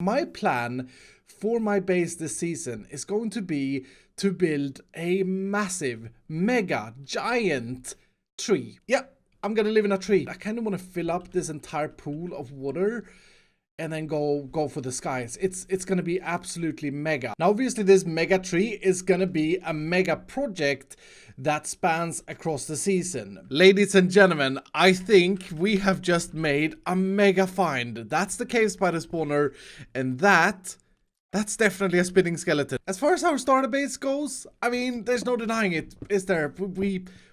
My plan for my base this season is going to be to build a massive, mega, giant tree. Yeah, I'm gonna live in a tree. I kind of want to fill up this entire pool of water and then go for the skies. It's gonna be absolutely mega. Now, obviously, this mega tree is gonna be a mega project that spans across the season. Ladies and gentlemen, I think we have just made a mega find. That's the cave spider spawner, and that's definitely a spinning skeleton. As far as our starter base goes, I mean, there's no denying it, is there?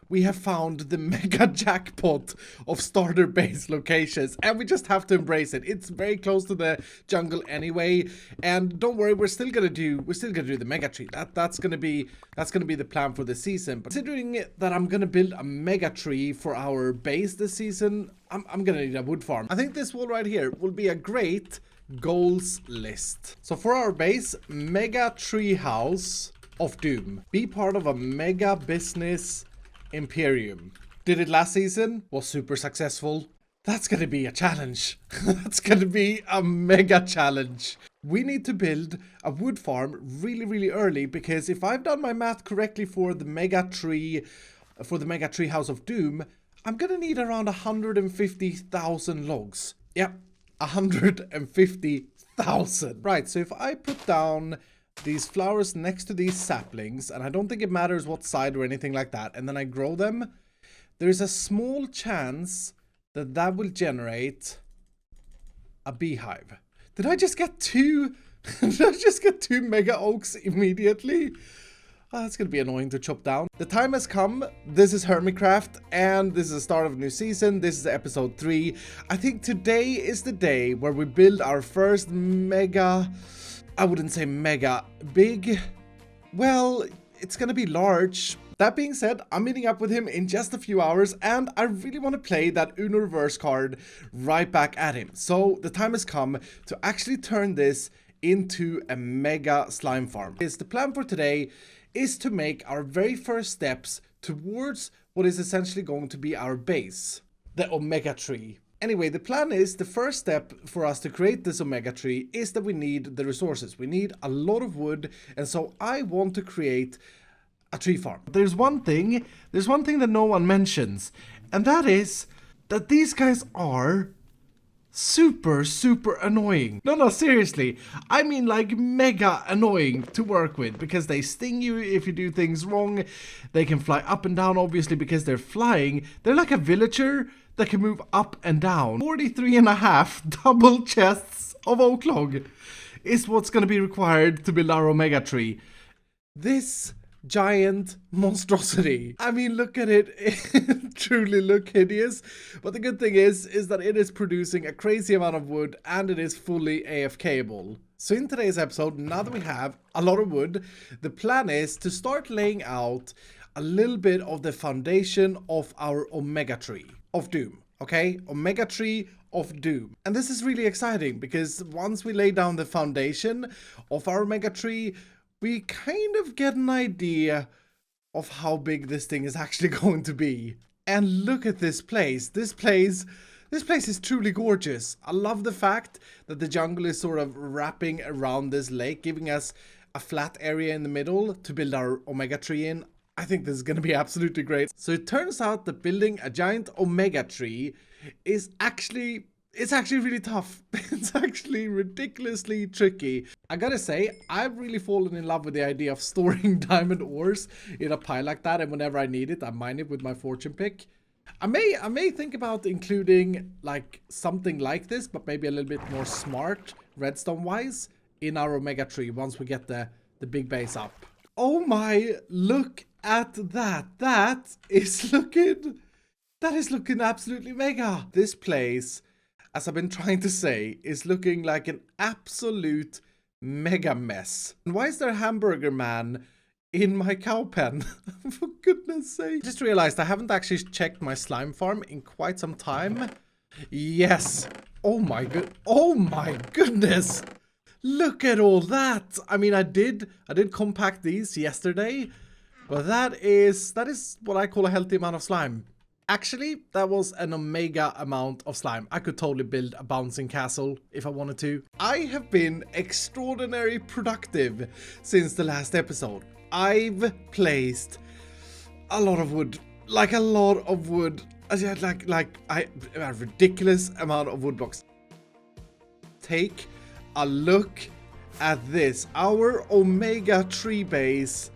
We have found the mega jackpot of starter base locations, and we just have to embrace it. It's very close to the jungle anyway, and don't worry, we're still gonna do the mega tree. That's gonna be the plan for the season. But considering that I'm gonna build a mega tree for our base this season, I'm gonna need a wood farm. I think this wall right here will be a great goals list. So for our base, mega tree house of doom. Be part of a mega business Imperium. Did it last season? Was super successful. That's gonna be a challenge. That's gonna be a mega challenge. We need to build a wood farm really early, because if I've done my math correctly for the mega tree house of doom, I'm gonna need around 150,000 logs. Yep, 150,000. Right, so if I put down these flowers next to these saplings, and I don't think it matters what side or anything like that, and then I grow them, there's a small chance that that will generate a beehive. Did I just get two? Did I just get two mega oaks immediately? Oh, that's gonna be annoying to chop down. The time has come. This is Hermitcraft, and this is the start of a new season. This is episode 3. I think today is the day where we build our first mega... I wouldn't say mega, big. Well, it's gonna be large. That being said, I'm meeting up with him in just a few hours, and I really want to play that Uno reverse card right back at him. So the time has come to actually turn this into a mega slime farm. The plan for today is to make our very first steps towards what is essentially going to be our base, the Omega Tree. Anyway, the plan is, the first step for us to create this Omega Tree is that we need the resources. We need a lot of wood, and so I want to create a tree farm. There's one thing that no one mentions, and that is that these guys are super annoying. No, seriously. I mean, like, mega annoying to work with, because they sting you if you do things wrong. They can fly up and down, obviously, because they're flying. They're like a villager that can move up and down. 43.5 double chests of oak log is what's going to be required to build our Omega Tree. This giant monstrosity. I mean, look at it. It truly look hideous. But the good thing is that it is producing a crazy amount of wood, and it is fully AFK-able. So in today's episode, now that we have a lot of wood, the plan is to start laying out a little bit of the foundation of our Omega Tree of Doom. Okay, Omega Tree of Doom. And this is really exciting, because once we lay down the foundation of our Omega Tree, we kind of get an idea of how big this thing is actually going to be. And look at this place. This place is truly gorgeous. I love the fact that the jungle is sort of wrapping around this lake, giving us a flat area in the middle to build our Omega Tree in. I think this is going to be absolutely great. So it turns out that building a giant Omega Tree is actually really tough. It's actually ridiculously tricky. I gotta say, I've really fallen in love with the idea of storing diamond ores in a pile like that, and whenever I need it, I mine it with my fortune pick. I may think about including like something like this, but maybe a little bit more smart redstone wise in our Omega Tree once we get the big base up. Oh my, look at that. That is looking absolutely mega. This place, as I've been trying to say, is looking like an absolute mega mess. And why is there a hamburger man in my cow pen? For goodness sake. I just realized I haven't actually checked my slime farm in quite some time. Yes. Oh my goodness. Look at all that. I mean, I did compact these yesterday, but that is what I call a healthy amount of slime. Actually, that was an omega amount of slime. I could totally build a bouncing castle if I wanted to. I have been extraordinarily productive since the last episode. I've placed a lot of wood. Like a lot of wood. A ridiculous amount of wood blocks. Take a look at this. Our omega tree base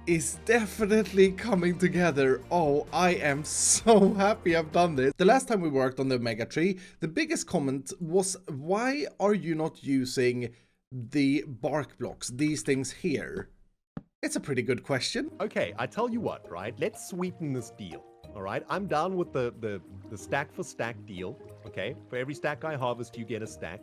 is definitely coming together. Oh, I am so happy I've done this. The last time we worked on the omega tree, the biggest comment was, why are you not using the bark blocks, these things here? It's a pretty good question. Okay, I tell you what, right? Let's sweeten this deal. All right, I'm down with the stack for stack deal. Okay, for every stack I harvest, you get a stack.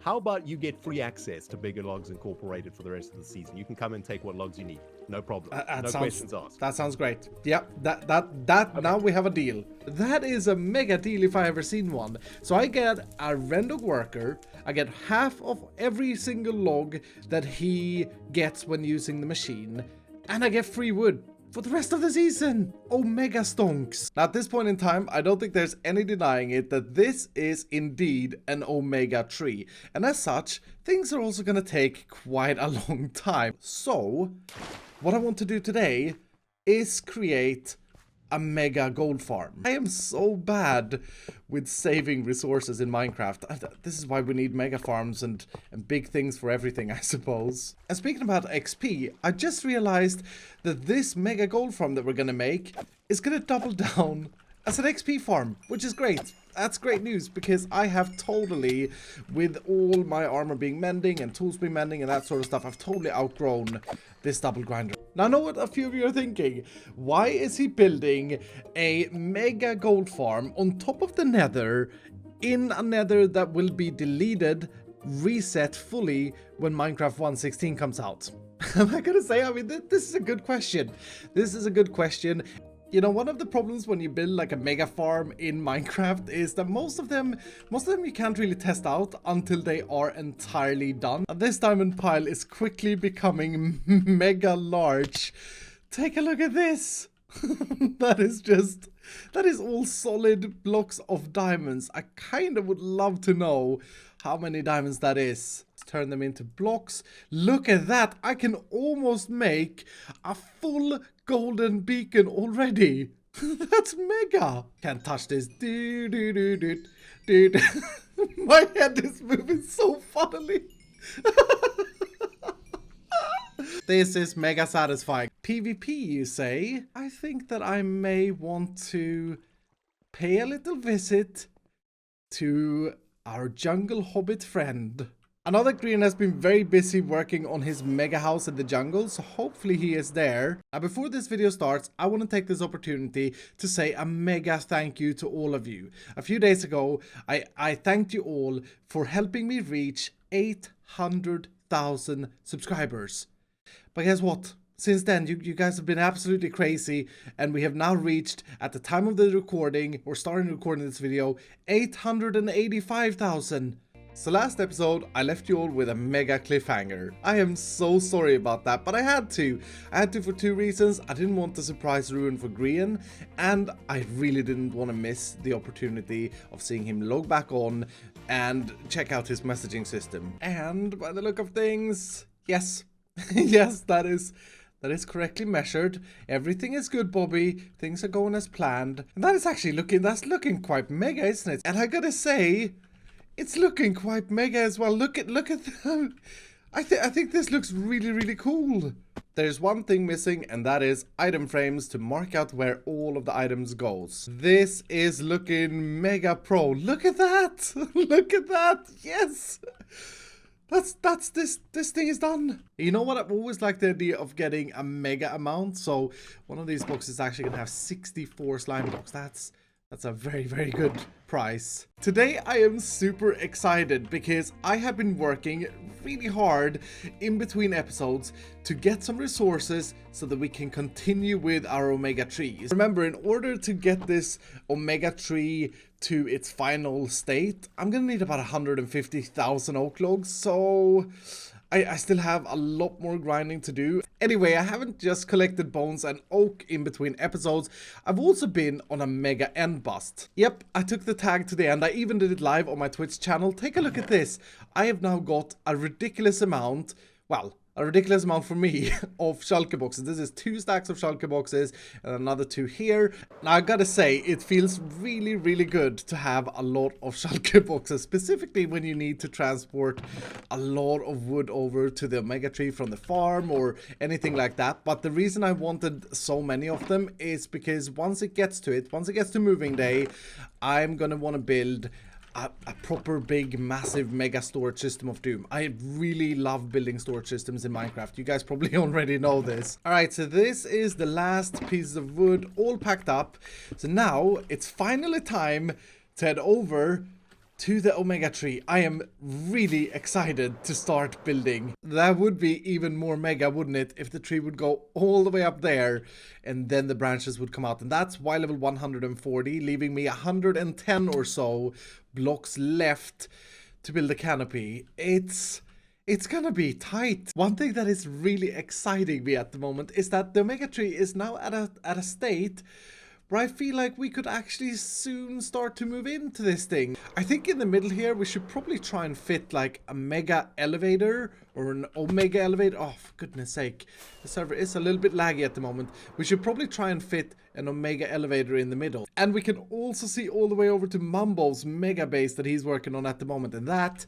How about you get free access to Bigger Logs Incorporated for the rest of the season? You can come and take what logs you need. No problem. No questions asked. That sounds great. Yep, okay. Now we have a deal. That is a mega deal if I ever seen one. So I get a random worker. I get half of every single log that he gets when using the machine. And I get free wood for the rest of the season. Omega stonks. Now at this point in time, I don't think there's any denying it that this is indeed an omega tree. And as such, things are also going to take quite a long time. So, what I want to do today is create a mega gold farm. I am so bad with saving resources in Minecraft. This is why we need mega farms and big things for everything, I suppose. And speaking about XP, I just realized that this mega gold farm that we're gonna make is gonna double down as an XP farm, which is great. That's great news, because I have totally, with all my armor being mending and tools being mending and that sort of stuff, I've totally outgrown this double grinder. Now I know what a few of you are thinking. Why is he building a mega gold farm on top of the nether, in a nether that will be deleted, reset fully when Minecraft 1.16 comes out? Am I gonna say, I mean, this is a good question. This is a good question. You know, one of the problems when you build like a mega farm in Minecraft is that most of them you can't really test out until they are entirely done. And this diamond pile is quickly becoming mega large. Take a look at this. That is all solid blocks of diamonds. I kind of would love to know how many diamonds that is. Turn them into blocks. Look at that. I can almost make a full golden beacon already. That's mega. Can't touch this. Dude. My head is moving so funnily. This is mega satisfying. PvP, you say? I think that I may want to pay a little visit to our jungle hobbit friend. I know that Green has been very busy working on his mega house in the jungle, so hopefully he is there. Now before this video starts, I want to take this opportunity to say a mega thank you to all of you. A few days ago, I thanked you all for helping me reach 800,000 subscribers. But guess what? Since then, you guys have been absolutely crazy, and we have now reached, at the time of the recording, or starting recording this video, 885,000. So last episode, I left you all with a mega cliffhanger. I am so sorry about that, but I had to. I had to for two reasons. I didn't want the surprise ruin for Grian, and I really didn't want to miss the opportunity of seeing him log back on and check out his messaging system. And by the look of things, yes, yes, that is correctly measured. Everything is good, Bobby. Things are going as planned. And that is actually looking quite mega, isn't it? And I gotta say, it's looking quite mega as well. Look at that. I think this looks really, really cool. There's one thing missing, and that is item frames to mark out where all of the items goes. This is looking mega pro. Look at that. Look at that. Yes. This thing is done. You know what? I've always liked the idea of getting a mega amount. So one of these blocks is actually gonna have 64 slime blocks. That's a very, very good price. Today I am super excited because I have been working really hard in between episodes to get some resources so that we can continue with our omega trees. Remember, in order to get this omega tree to its final state, I'm gonna need about 150,000 oak logs, so I still have a lot more grinding to do. Anyway, I haven't just collected bones and oak in between episodes. I've also been on a mega end bust. Yep, I took the tag to the end. I even did it live on my Twitch channel. Take a look at this. I have now got a ridiculous amount, well, a ridiculous amount for me of shulker boxes. This is 2 stacks of shulker boxes and another 2 here. Now I gotta say, it feels really, really good to have a lot of shulker boxes, specifically when you need to transport a lot of wood over to the omega tree from the farm or anything like that. But the reason I wanted so many of them is because once it gets to moving day, I'm gonna want to build a proper big massive mega storage system of doom. I really love building storage systems in Minecraft. You guys probably already know this. Alright, so this is the last pieces of wood all packed up. So now it's finally time to head over to the omega tree. I am really excited to start building. That would be even more mega, wouldn't it, if the tree would go all the way up there and then the branches would come out. And that's Y level 140, leaving me 110 or so blocks left to build a canopy. It's gonna be tight. One thing that is really exciting me at the moment is that the omega tree is now at a state where I feel like we could actually soon start to move into this thing. I think in the middle here, we should probably try and fit like a mega elevator or an omega elevator. Oh, for goodness sake. The server is a little bit laggy at the moment. We should probably try and fit an omega elevator in the middle. And we can also see all the way over to Mumbo's mega base that he's working on at the moment. And that,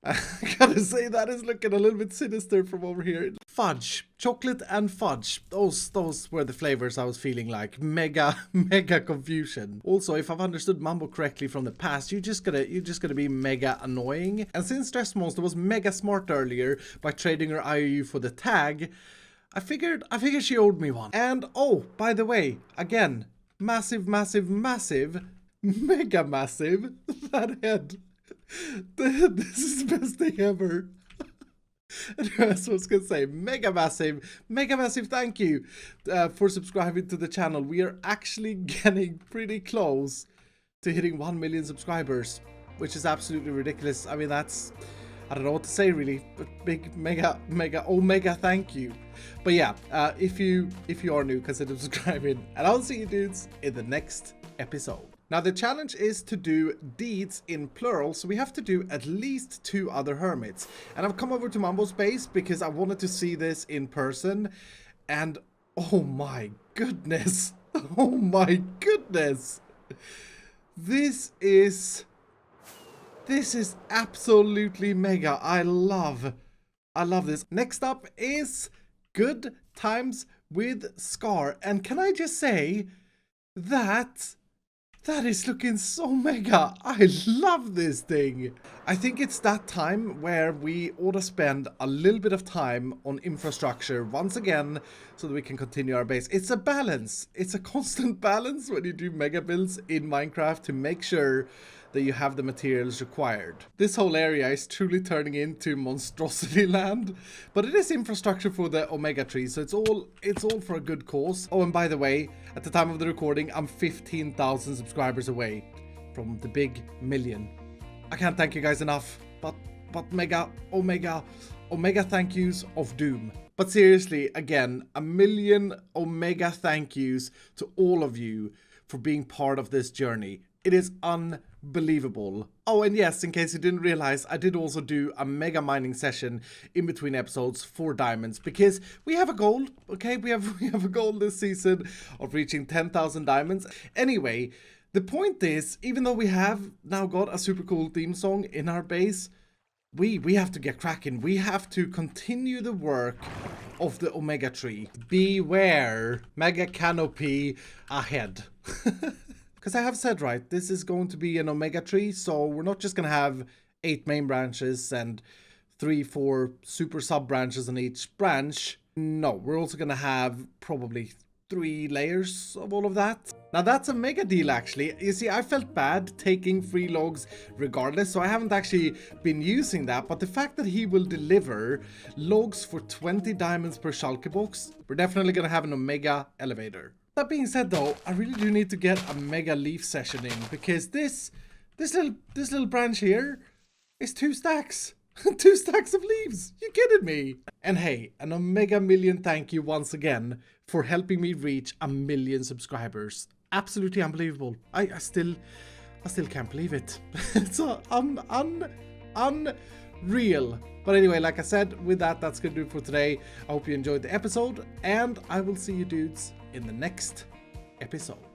I gotta say, that is looking a little bit sinister from over here. Fudge, chocolate and fudge. Those were the flavors I was feeling like. Mega confusion. Also, if I've understood Mumbo correctly from the past, you're just gonna be mega annoying. And since Stress Monster was mega smart earlier by trading her IOU for the tag, I figured she owed me one. And oh, by the way, again, massive, mega massive, that head. This is the best thing ever. Anyway, that's what I was gonna say. Mega massive thank you for subscribing to the channel. We are actually getting pretty close to hitting 1 million subscribers, which is absolutely ridiculous. I mean, that's, I don't know what to say really, but big mega thank you. But yeah, if you are new, consider subscribing, and I'll see you dudes in the next episode. Now the challenge is to do deeds in plural, so we have to do at least 2 other hermits. And I've come over to Mumbo's base because I wanted to see this in person. And oh my goodness. Oh my goodness. This is absolutely mega. I love this. Next up is Good Times with Scar. And can I just say that is looking so mega. I love this thing. I think it's that time where we ought to spend a little bit of time on infrastructure once again so that we can continue our base. It's a balance. It's a constant balance when you do mega builds in Minecraft to make sure that you have the materials required. This whole area is truly turning into monstrosity land, but it is infrastructure for the omega tree, so it's all for a good cause. Oh, and by the way, at the time of the recording, I'm 15,000 subscribers away from the big million. I can't thank you guys enough, but mega omega thank yous of doom. But seriously, again, 1 million omega thank yous to all of you for being part of this journey. It is unbelievable. Oh, and yes, in case you didn't realize, I did also do a mega mining session in between episodes for diamonds, because we have a goal, okay? We have a goal this season of reaching 10,000 diamonds. Anyway, the point is, even though we have now got a super cool theme song in our base, we have to get cracking. We have to continue the work of the omega tree. Beware, mega canopy ahead. Because I have said, right, this is going to be an omega tree, so we're not just going to have 8 main branches and 3-4 super sub branches on each branch. No, we're also going to have probably 3 layers of all of that. Now that's a mega deal actually. You see, I felt bad taking free logs regardless, so I haven't actually been using that, but the fact that he will deliver logs for 20 diamonds per shulker box, we're definitely going to have an omega elevator. That being said though, I really do need to get a mega leaf session in, because this little branch here is 2 stacks. 2 stacks of leaves. You kidding me? And hey, an omega million thank you once again for helping me reach 1 million subscribers. Absolutely unbelievable. I still can't believe it. It's unreal. But anyway, like I said, with that, that's gonna do it for today. I hope you enjoyed the episode, and I will see you dudes in the next episode.